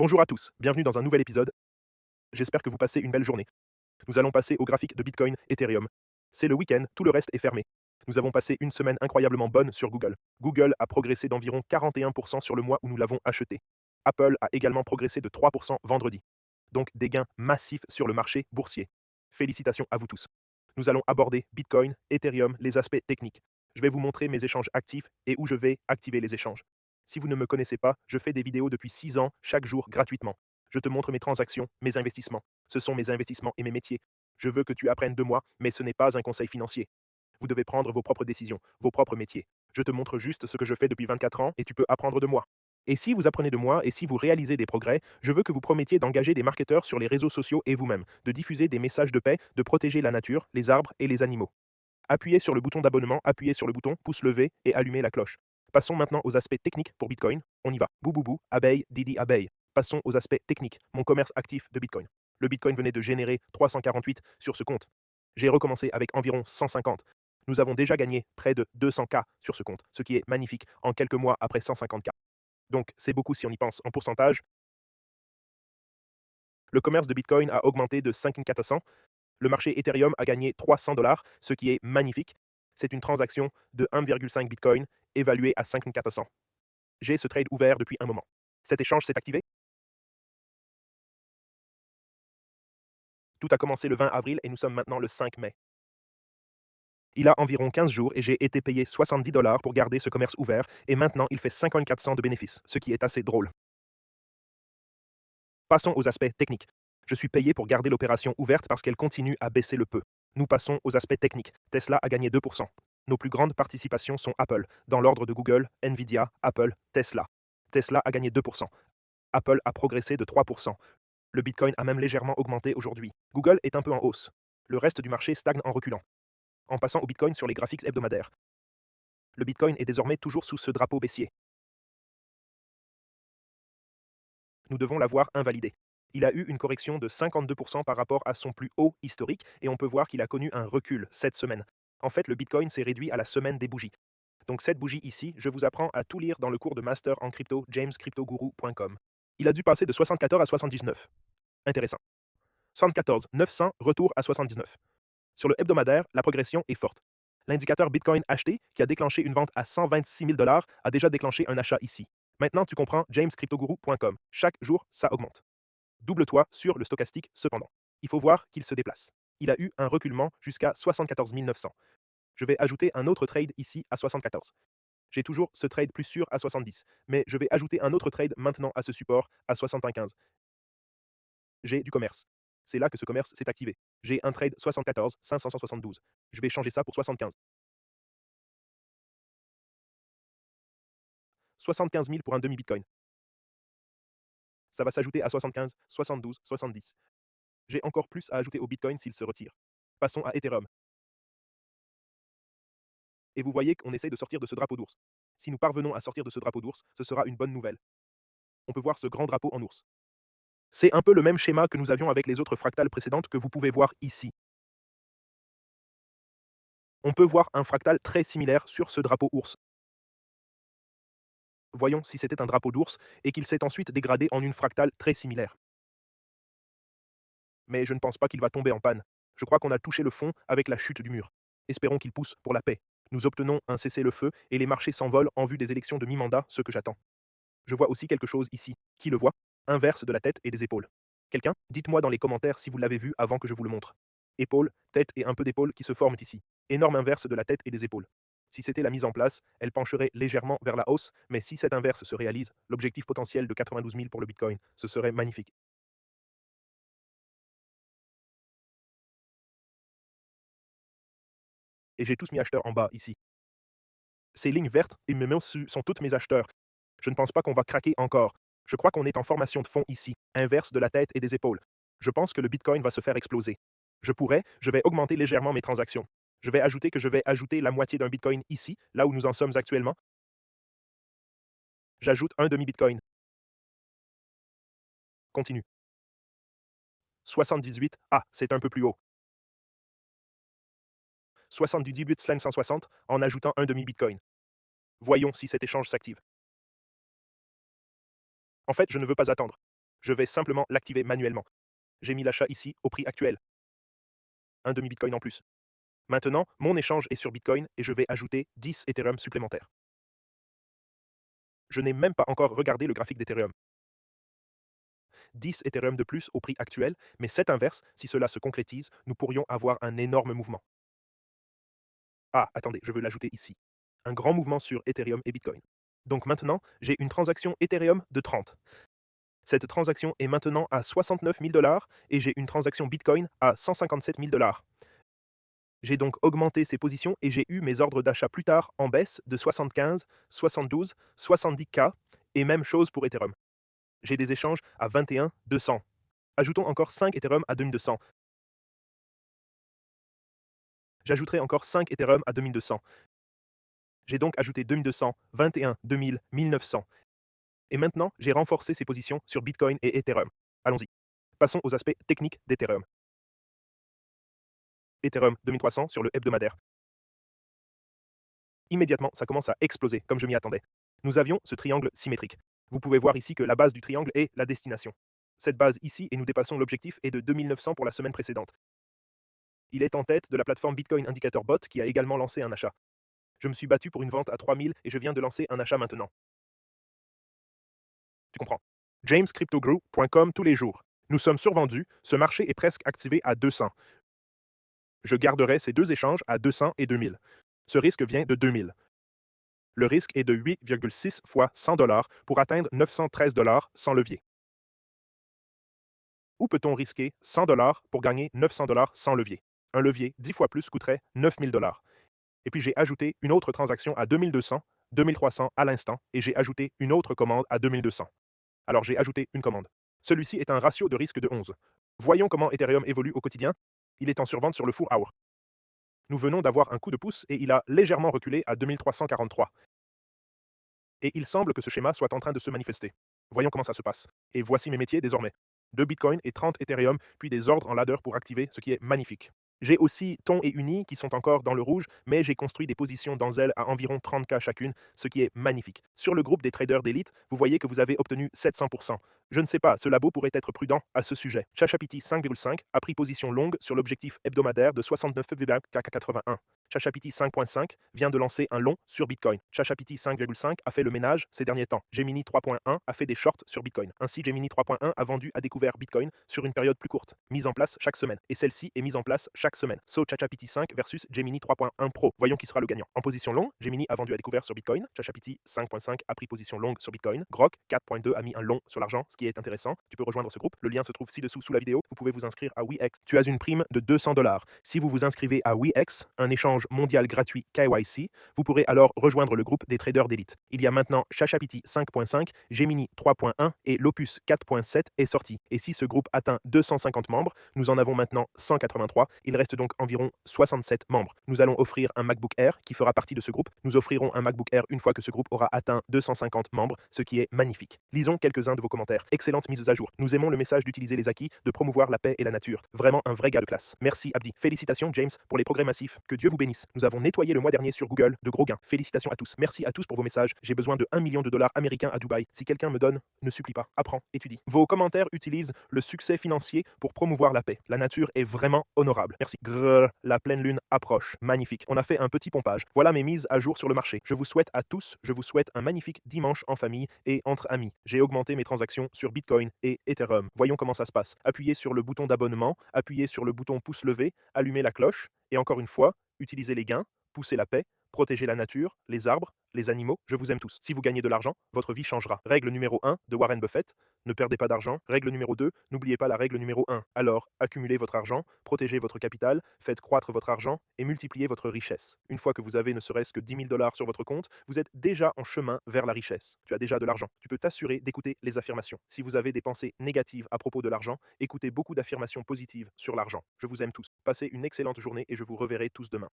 Bonjour à tous, bienvenue dans un nouvel épisode. J'espère que vous passez une belle journée. Nous allons passer au graphique de Bitcoin, Ethereum. C'est le week-end, tout le reste est fermé. Nous avons passé une semaine incroyablement bonne sur Google. Google a progressé d'environ 41% sur le mois où nous l'avons acheté. Apple a également progressé de 3% vendredi. Donc des gains massifs sur le marché boursier. Félicitations à vous tous. Nous allons aborder Bitcoin, Ethereum, les aspects techniques. Je vais vous montrer mes échanges actifs et où je vais activer les échanges. Si vous ne me connaissez pas, je fais des vidéos depuis 6 ans, chaque jour, gratuitement. Je te montre mes transactions, mes investissements. Ce sont mes investissements et mes métiers. Je veux que tu apprennes de moi, mais ce n'est pas un conseil financier. Vous devez prendre vos propres décisions, vos propres métiers. Je te montre juste ce que je fais depuis 24 ans et tu peux apprendre de moi. Et si vous apprenez de moi et si vous réalisez des progrès, je veux que vous promettiez d'engager des marketeurs sur les réseaux sociaux et vous-même, de diffuser des messages de paix, de protéger la nature, les arbres et les animaux. Appuyez sur le bouton d'abonnement, appuyez sur le bouton pouce levé et allumez la cloche. Passons maintenant aux aspects techniques pour Bitcoin. On y va. Bouboubou, abeille, Didi, abeille. Passons aux aspects techniques. Mon commerce actif de Bitcoin. Le Bitcoin venait de générer 348 sur ce compte. J'ai recommencé avec environ 150. Nous avons déjà gagné près de 200K sur ce compte, ce qui est magnifique en quelques mois après 150K. Donc c'est beaucoup si on y pense en pourcentage. Le commerce de Bitcoin a augmenté de 5400. Le marché Ethereum a gagné 300 $, ce qui est magnifique. C'est une transaction de 1,5 Bitcoin évaluée à 5400. J'ai ce trade ouvert depuis un moment. Cet échange s'est activé. Tout a commencé le 20 avril et nous sommes maintenant le 5 mai. Il a environ 15 jours et j'ai été payé 70 $ pour garder ce commerce ouvert et maintenant il fait 5400 de bénéfices, ce qui est assez drôle. Passons aux aspects techniques. Je suis payé pour garder l'opération ouverte parce qu'elle continue à baisser le peu. Nous passons aux aspects techniques. Tesla a gagné 2%. Nos plus grandes participations sont Apple, dans l'ordre de Google, Nvidia, Apple, Tesla. Tesla a gagné 2%. Apple a progressé de 3%. Le Bitcoin a même légèrement augmenté aujourd'hui. Google est un peu en hausse. Le reste du marché stagne en reculant. En passant au Bitcoin sur les graphiques hebdomadaires. Le Bitcoin est désormais toujours sous ce drapeau baissier. Nous devons l'avoir invalidé. Il a eu une correction de 52% par rapport à son plus haut historique et on peut voir qu'il a connu un recul cette semaine. En fait, le Bitcoin s'est réduit à la semaine des bougies. Donc cette bougie ici, je vous apprends à tout lire dans le cours de Master en crypto jamescryptoguru.com. Il a dû passer de 74 à 79. Intéressant. 74, 900, retour à 79. Sur le hebdomadaire, la progression est forte. L'indicateur Bitcoin acheté, qui a déclenché une vente à 126 000 $, a déjà déclenché un achat ici. Maintenant, tu comprends jamescryptoguru.com. Chaque jour, ça augmente. Double-toi sur le stochastique cependant. Il faut voir qu'il se déplace. Il a eu un reculement jusqu'à 74 900. Je vais ajouter un autre trade ici à 74. J'ai toujours ce trade plus sûr à 70, mais je vais ajouter un autre trade maintenant à ce support à 75. J'ai du commerce. C'est là que ce commerce s'est activé. J'ai un trade 74, 572. Je vais changer ça pour 75. 75 000 pour un demi-bitcoin. Ça va s'ajouter à 75, 72, 70. J'ai encore plus à ajouter au bitcoin s'il se retire. Passons à Ethereum. Et vous voyez qu'on essaie de sortir de ce drapeau d'ours. Si nous parvenons à sortir de ce drapeau d'ours, ce sera une bonne nouvelle. On peut voir ce grand drapeau en ours. C'est un peu le même schéma que nous avions avec les autres fractales précédentes que vous pouvez voir ici. On peut voir un fractal très similaire sur ce drapeau ours. Voyons si c'était un drapeau d'ours et qu'il s'est ensuite dégradé en une fractale très similaire. Mais je ne pense pas qu'il va tomber en panne. Je crois qu'on a touché le fond avec la chute du mur. Espérons qu'il pousse pour la paix. Nous obtenons un cessez-le-feu et les marchés s'envolent en vue des élections de mi-mandat, ce que j'attends. Je vois aussi quelque chose ici. Qui le voit? Inverse de la tête et des épaules. Quelqu'un? Dites-moi dans les commentaires si vous l'avez vu avant que je vous le montre. Épaules, tête et un peu d'épaules qui se forment ici. Énorme inverse de la tête et des épaules. Si c'était la mise en place, elle pencherait légèrement vers la hausse, mais si cette inverse se réalise, l'objectif potentiel de 92 000 pour le Bitcoin, ce serait magnifique. Et j'ai tous mes acheteurs en bas ici. Ces lignes vertes et mes mains sont toutes mes acheteurs. Je ne pense pas qu'on va craquer encore. Je crois qu'on est en formation de fond ici, inverse de la tête et des épaules. Je pense que le Bitcoin va se faire exploser. Je vais augmenter légèrement mes transactions. Je vais ajouter la moitié d'un Bitcoin ici, là où nous en sommes actuellement. J'ajoute un demi-Bitcoin. Continue. 78, ah, c'est un peu plus haut. 78/160 en ajoutant un demi-Bitcoin. Voyons si cet échange s'active. En fait, je ne veux pas attendre. Je vais simplement l'activer manuellement. J'ai mis l'achat ici au prix actuel. Un demi-bitcoin en plus. Maintenant, mon échange est sur Bitcoin et je vais ajouter 10 Ethereum supplémentaires. Je n'ai même pas encore regardé le graphique d'Ethereum. 10 Ethereum de plus au prix actuel, mais cet inverse, si cela se concrétise, nous pourrions avoir un énorme mouvement. Ah, attendez, je veux l'ajouter ici. Un grand mouvement sur Ethereum et Bitcoin. Donc maintenant, j'ai une transaction Ethereum de 30. Cette transaction est maintenant à 69 000 $ et j'ai une transaction Bitcoin à 157 000 $. J'ai donc augmenté ces positions et j'ai eu mes ordres d'achat plus tard en baisse de 75, 72, 70K et même chose pour Ethereum. J'ai des échanges à 21 200. Ajoutons encore 5 Ethereum à 2200. J'ajouterai encore 5 Ethereum à 2200. J'ai donc ajouté 2200, 21, 2000, 1900. Et maintenant, j'ai renforcé ces positions sur Bitcoin et Ethereum. Allons-y. Passons aux aspects techniques d'Ethereum. Ethereum 2300 sur le hebdomadaire. Immédiatement, ça commence à exploser, comme je m'y attendais. Nous avions ce triangle symétrique. Vous pouvez voir ici que la base du triangle est la destination. Cette base ici, et nous dépassons l'objectif, est de 2900 pour la semaine précédente. Il est en tête de la plateforme Bitcoin Indicator Bot qui a également lancé un achat. Je me suis battu pour une vente à 3000 et je viens de lancer un achat maintenant. Tu comprends. JamesCryptoGuru.com tous les jours. Nous sommes survendus, ce marché est presque activé à 200. Je garderai ces deux échanges à 200 et 2000. Ce risque vient de 2000. Le risque est de 8,6 fois 100 $ pour atteindre 913 $ sans levier. Où peut-on risquer 100 $ pour gagner 900 $ sans levier? Un levier 10 fois plus coûterait 9000 $. Et puis j'ai ajouté une autre transaction à 2200, 2300 à l'instant, et j'ai ajouté une autre commande à 2200. Alors j'ai ajouté une commande. Celui-ci est un ratio de risque de 11. Voyons comment Ethereum évolue au quotidien. Il est en survente sur le 4 hour. Nous venons d'avoir un coup de pouce et il a légèrement reculé à 2343. Et il semble que ce schéma soit en train de se manifester. Voyons comment ça se passe. Et voici mes métiers désormais. 2 Bitcoin et 30 Ethereum, puis des ordres en ladder pour activer, ce qui est magnifique. J'ai aussi Ton et Uni qui sont encore dans le rouge, mais j'ai construit des positions dans elles à environ 30K chacune, ce qui est magnifique. Sur le groupe des traders d'élite, vous voyez que vous avez obtenu 700%. Je ne sais pas, ce labo pourrait être prudent à ce sujet. ChatGPT 5,5 a pris position longue sur l'objectif hebdomadaire de 69,81. ChatGPT 5.5 vient de lancer un long sur Bitcoin. ChatGPT 5,5 a fait le ménage ces derniers temps. Gemini 3.1 a fait des shorts sur Bitcoin. Ainsi, Gemini 3.1 a vendu à découvert Bitcoin sur une période plus courte, mise en place chaque semaine. Et celle-ci est mise en place chaque semaine. So, ChatGPT 5 versus Gemini 3.1 Pro. Voyons qui sera le gagnant. En position longue, Gemini a vendu à découvert sur Bitcoin. ChatGPT 5.5 a pris position longue sur Bitcoin. Grok 4.2 a mis un long sur l'argent, ce qui est intéressant. Tu peux rejoindre ce groupe. Le lien se trouve ci-dessous sous la vidéo. Vous pouvez vous inscrire à WeX. Tu as une prime de 200 $. Si vous vous inscrivez à WeX, un échange mondial gratuit KYC, vous pourrez alors rejoindre le groupe des traders d'élite. Il y a maintenant ChatGPT 5.5, Gemini 3.1 et l'Opus 4.7 est sorti. Et si ce groupe atteint 250 membres, nous en avons maintenant 183. Il reste donc environ 67 membres. Nous allons offrir un MacBook Air qui fera partie de ce groupe. Nous offrirons un MacBook Air une fois que ce groupe aura atteint 250 membres, ce qui est magnifique. Lisons quelques-uns de vos commentaires. Excellente mise à jour. Nous aimons le message d'utiliser les acquis, de promouvoir la paix et la nature. Vraiment un vrai gars de classe. Merci Abdi. Félicitations James pour les progrès massifs. Que Dieu vous bénisse. Nous avons nettoyé le mois dernier sur Google de gros gains. Félicitations à tous. Merci à tous pour vos messages. J'ai besoin de 1 million de dollars américains à Dubaï. Si quelqu'un me donne, ne supplie pas. Apprends, étudie. Vos commentaires utilisent le succès financier pour promouvoir la paix. La nature est vraiment honorable. Merci. Grrr, la pleine lune approche. Magnifique. On a fait un petit pompage. Voilà mes mises à jour sur le marché. Je vous souhaite à tous, je vous souhaite un magnifique dimanche en famille et entre amis. J'ai augmenté mes transactions sur Bitcoin et Ethereum. Voyons comment ça se passe. Appuyez sur le bouton d'abonnement, appuyez sur le bouton pouce levé, allumez la cloche et encore une fois, utilisez les gains, poussez la paix, protégez la nature, les arbres, les animaux, je vous aime tous. Si vous gagnez de l'argent, votre vie changera. Règle numéro 1 de Warren Buffett, ne perdez pas d'argent. Règle numéro 2, n'oubliez pas la règle numéro 1. Alors, accumulez votre argent, protégez votre capital, faites croître votre argent et multipliez votre richesse. Une fois que vous avez ne serait-ce que 10 000 $ sur votre compte, vous êtes déjà en chemin vers la richesse. Tu as déjà de l'argent. Tu peux t'assurer d'écouter les affirmations. Si vous avez des pensées négatives à propos de l'argent, écoutez beaucoup d'affirmations positives sur l'argent. Je vous aime tous. Passez une excellente journée et je vous reverrai tous demain.